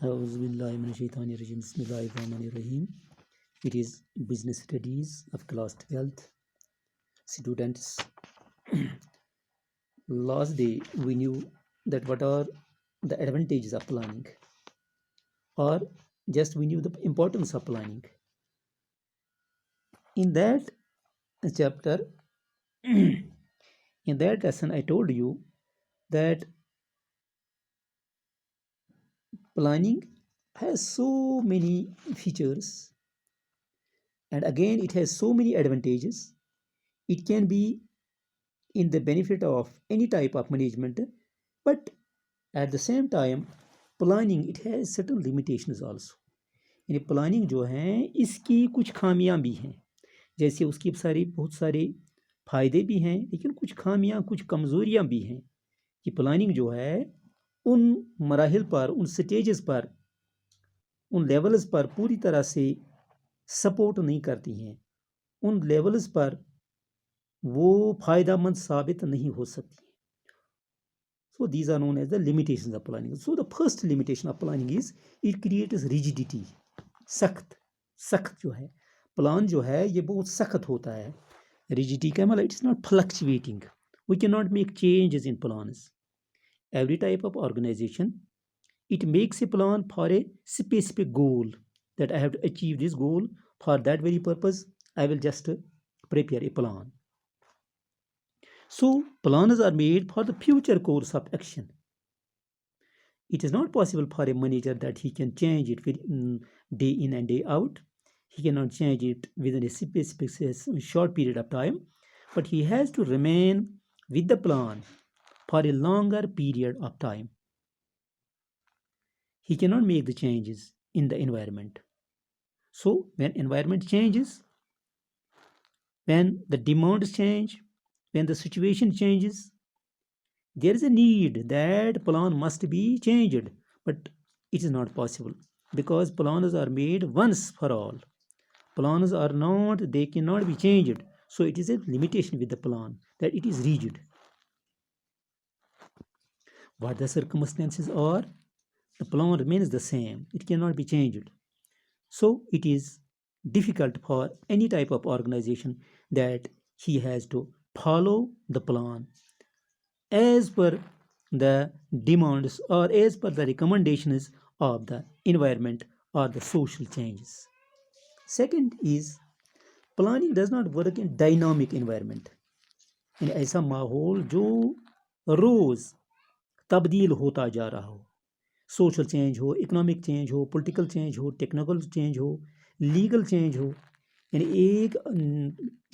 Auzubillahiminash-shaytanir-rajim. Bismillahir-rahmanir-rahim. It is business studies of class 12th students. Last day we knew that what are the advantages of planning, or just we knew the importance of planning. In that chapter, in that lesson, I told you that planning has so many features, and again it has so many advantages. It can be in the benefit of any type of management, but at the same time planning it has certain limitations also. यानी planning जो है इसकी कुछ खामियां भी हैं, जैसे उसकी बहुत सारे फायदे भी हैं, लेकिन कुछ खामियां कुछ कमज़ोरियां भी हैं कि प्लानिंग जो है उन मराहिल पर, उन स्टेजेस पर, उन लेवल्स पर पूरी तरह से सपोर्ट नहीं करती हैं, उन लेवल्स पर वो फ़ायदेमंद साबित नहीं हो सकती. So these are known as the limitations of planning. So the first limitation of planning is it creates rigidity. सख्त जो है प्लान जो है ये बहुत सख्त होता है. Rigidity का मतलब it is not fluctuating. We cannot make changes in plans. Every type of organization it makes a plan for a specific goal, that I have to achieve this goal. For that very purpose I will just prepare a plan. So plans are made for the future course of action. It is not possible for a manager that he can change it day in and day out. He cannot change it within a specific short period of time, but he has to remain with the plan for a longer period of time. He cannot make the changes in the environment. So when environment changes, when the demands change, when the situation changes, there is a need that plan must be changed, but it is not possible because plans are made once for all. Plans are not, they cannot be changed. So it is a limitation with the plan that it is rigid. What the circumstances are, the plan remains the same. It cannot be changed. So it is difficult for any type of organization that he has to follow the plan as per the demands or as per the recommendations of the environment or the social changes. Second is planning does not work in dynamic environment. यानी ऐसा माहौल जो रोज तब्दील होता जा रहा हो, social change हो, इकोनॉमिक चेंज हो, पॉलिटिकल चेंज हो, टेक्निकल चेंज हो, लीगल चेंज हो, यानी एक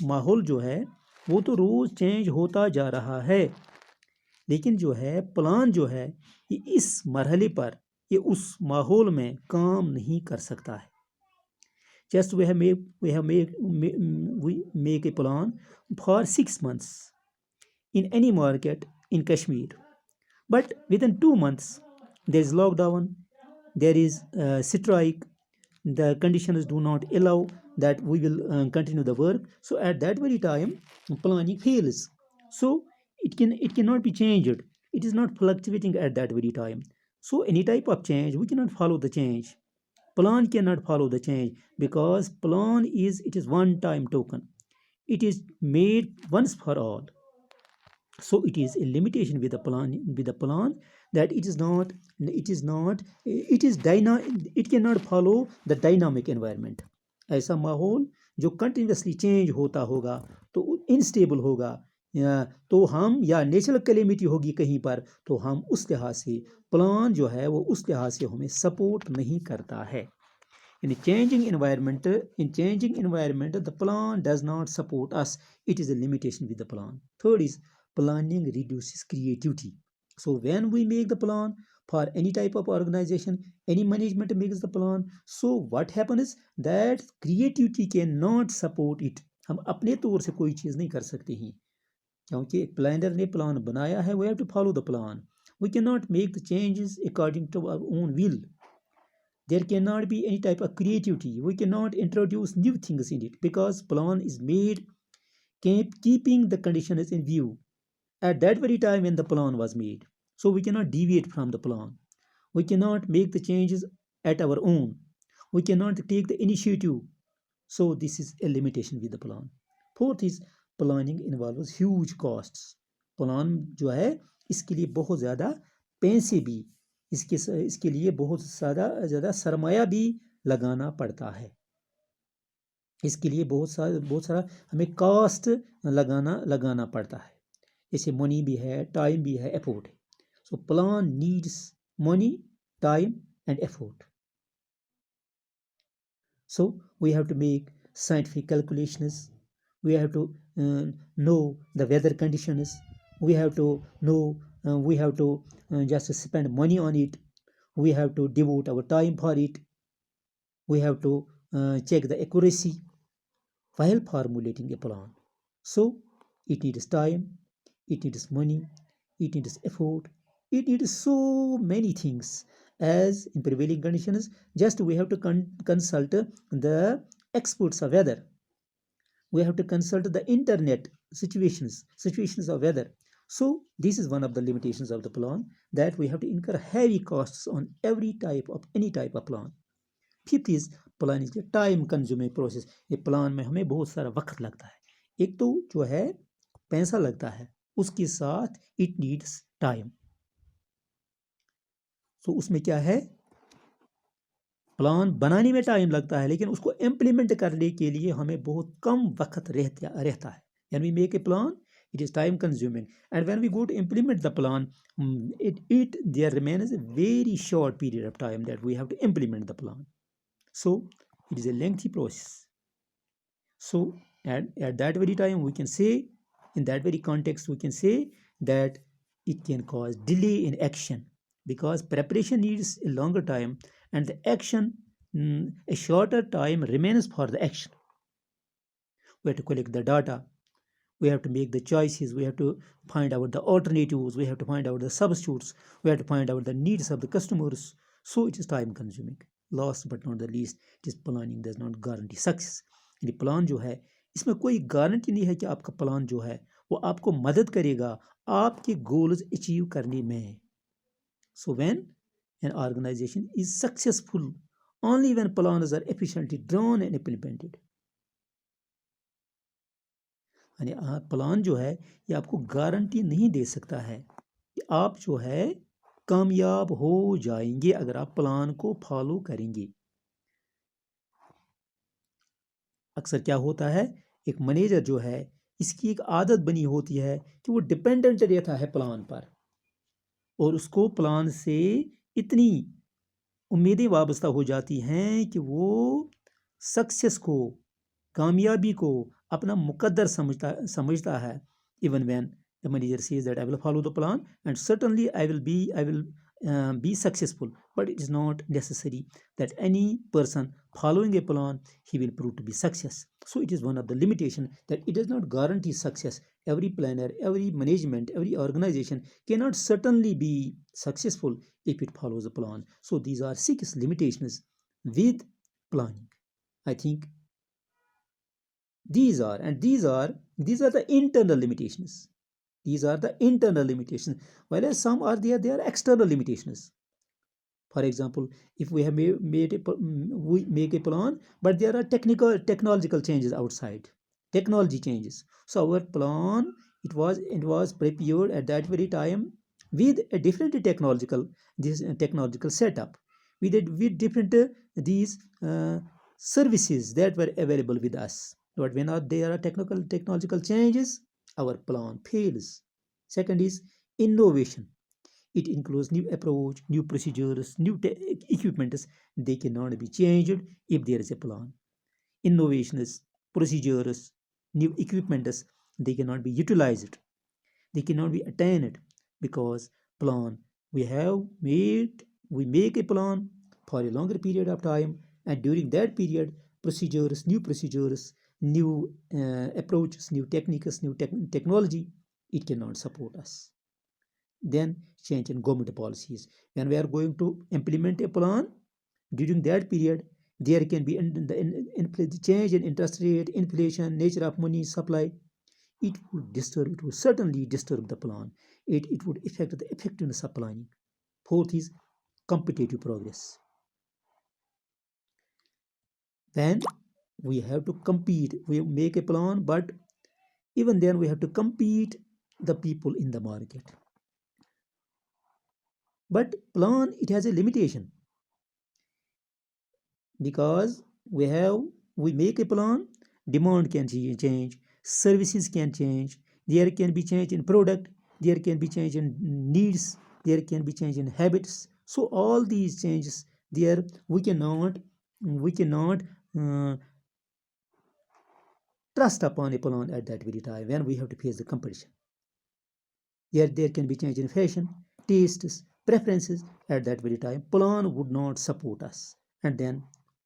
माहौल जो है वो तो रोज़ चेंज होता जा रहा है, लेकिन जो है प्लान जो है ये इस मरहले पर ये उस माहौल में काम नहीं कर सकता है. Just we make a plan for 6 months in any market in Kashmir, but within 2 months there is lockdown, there is strike, the conditions do not allow that we will continue the work. So at that very time planning fails. So it cannot be changed. It is not fluctuating at that very time. So any type of change we cannot follow the change. Plan cannot follow the change because plan is one time token. It is made once for all. So it is a limitation with the plan that it cannot follow the dynamic environment. ऐसा माहौल जो continuously change होता होगा तो instable होगा, तो हम या नेचुरल कैलेमिटी होगी कहीं पर, तो हम उस लिहाज से प्लान जो है वो उस लिहाज से हमें सपोर्ट नहीं करता है. In changing environment, the plan does not support us. It is a limitation with the plan. Third is planning reduces creativity. So when we make the plan for any type of organization, any management makes the plan, so what happens is that creativity cannot support it. हम अपने तौर से कोई चीज़ नहीं कर सकते हैं क्योंकि प्लानर ने प्लान बनाया है. We have to follow the plan. We cannot make the changes according to our own will. There cannot be any type of creativity. We cannot introduce new things in it because plan is made keeping the conditions in view at that very time when the plan was made. So we cannot deviate from the plan. We cannot make the changes at our own. We cannot take the initiative. So this is a limitation with the plan. Fourth is planning involves huge costs. Plan जो है इसके लिए बहुत ज़्यादा पैसे भी इसके लिए बहुत ज़्यादा सरमाया भी लगाना पड़ता है. इसके लिए बहुत सारा हमें कॉस्ट लगाना पड़ता है. जैसे मनी भी है, टाइम भी है, एफर्ट है. So plan needs money, time and effort. So we have to make scientific calculations. We have to know the weather conditions. We have to know. We have to just spend money on it. We have to devote our time for it. We have to check the accuracy while formulating a plan. So it needs time. It needs money. It needs effort. It needs so many things. As in prevailing conditions, just we have to consult the experts of weather. We have to consult the internet situations of weather. So this is one of the limitations of the plan, that we have to incur heavy costs on any type of plan. Fifth is plan is a time consuming process. ये plan में हमें बहुत सारा वक्त लगता है. एक तो जो है पैसा लगता है, उसके साथ इट नीड्स टाइम. तो उसमें क्या है, प्लान बनाने में टाइम लगता है, लेकिन उसको इम्प्लीमेंट करने के लिए हमें बहुत कम वक्त रहता है. When we make a plan, it is time consuming, and when we go to implement the plan, there remains a very short period of time that we have to implement the plan. So it is a lengthy process. So at that very time, we can say, in that very context, we can say that it can cause delay in action, because preparation needs a longer time and the action, a shorter time remains for the action. We have to collect the data. We have to make the choices. We have to find out the alternatives. We have to find out the substitutes. We have to find out the needs of the customers. So it is time consuming. Last but not the least, it is planning does not guarantee success. यानी plan जो है, इसमें कोई guarantee नहीं है कि आपका plan जो है वो आपको मदद करेगा आपके गोल्स अचीव करने में. So when an organization is successful only when plans are efficiently drawn and implemented. यानी प्लान जो है ये आपको गारंटी नहीं दे सकता है कि आप जो है कामयाब हो जाएंगे अगर आप प्लान को फॉलो करेंगे. अक्सर क्या होता है, एक मैनेजर जो है इसकी एक आदत बनी होती है कि वो डिपेंडेंट रहता है प्लान पर, और उसको प्लान से इतनी उम्मीदें वाबस्ता हो जाती हैं कि वो सक्सेस को, कामयाबी को अपना मुकद्दर समझता है. Even when the manager says that I will follow the plan and certainly I will be successful, but it is not necessary that any person following a plan he will prove to be success. So it is one of the limitation that it does not guarantee success. Every planner, every management, every organization cannot certainly be successful if it follows a plan. So these are 6 limitations with planning. I think these are the internal limitations. These are the internal limitations, whereas some are there, they are external limitations. For example, if we have we make a plan, but there are technological changes outside, technology changes. So our plan, it was prepared at that very time with a different technological setup, with different these services that were available with us. But when there are technological changes, our plan fails. Second is innovation. It includes new approach, new procedures, new equipments. They cannot be changed if there is a plan. Innovations, procedures, new equipments, they cannot be utilized. They cannot be attained because plan we make a plan for a longer period of time, and during that period, new procedures, new approaches, new techniques, new technology, it cannot support us. Then change in government policies. When we are going to implement a plan, during that period, there can be the change in interest rate, inflation, nature of money supply. It would certainly disturb the plan. It would affect the effectiveness of planning. Fourth is competitive progress. then we have to compete. We make a plan, but even then we have to compete the people in the market. But plan, it has a limitation, because we make a plan, demand can change, services can change, there can be change in product, there can be change in needs, there can be change in habits. So all these changes there, we cannot uh, trust upon a plan at that very time when we have to face the competition. There can be change in fashion, tastes, preferences. At that very time plan would not support us. And then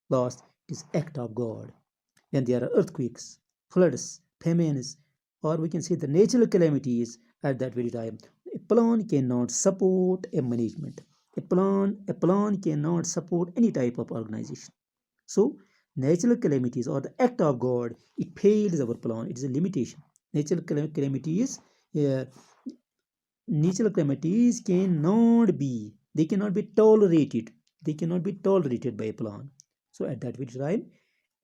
last is act of God. When there are earthquakes, floods, famines, or we can say the natural calamities, at that very time, a plan cannot support a management. A plan cannot support any type of organization. So natural calamities or the act of God, it fails our plan. It is a limitation. Natural calamities, uh, natural calamities cannot be tolerated. They cannot be tolerated by a plan. So at that very time,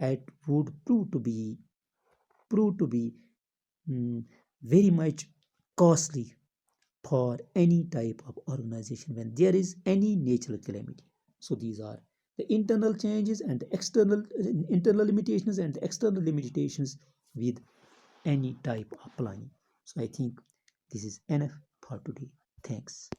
it would prove to be very much costly for any type of organization when there is any natural calamity. So these are the internal changes and the external internal limitations and the external limitations with any type of planning. So I think this is enough for today. Thanks.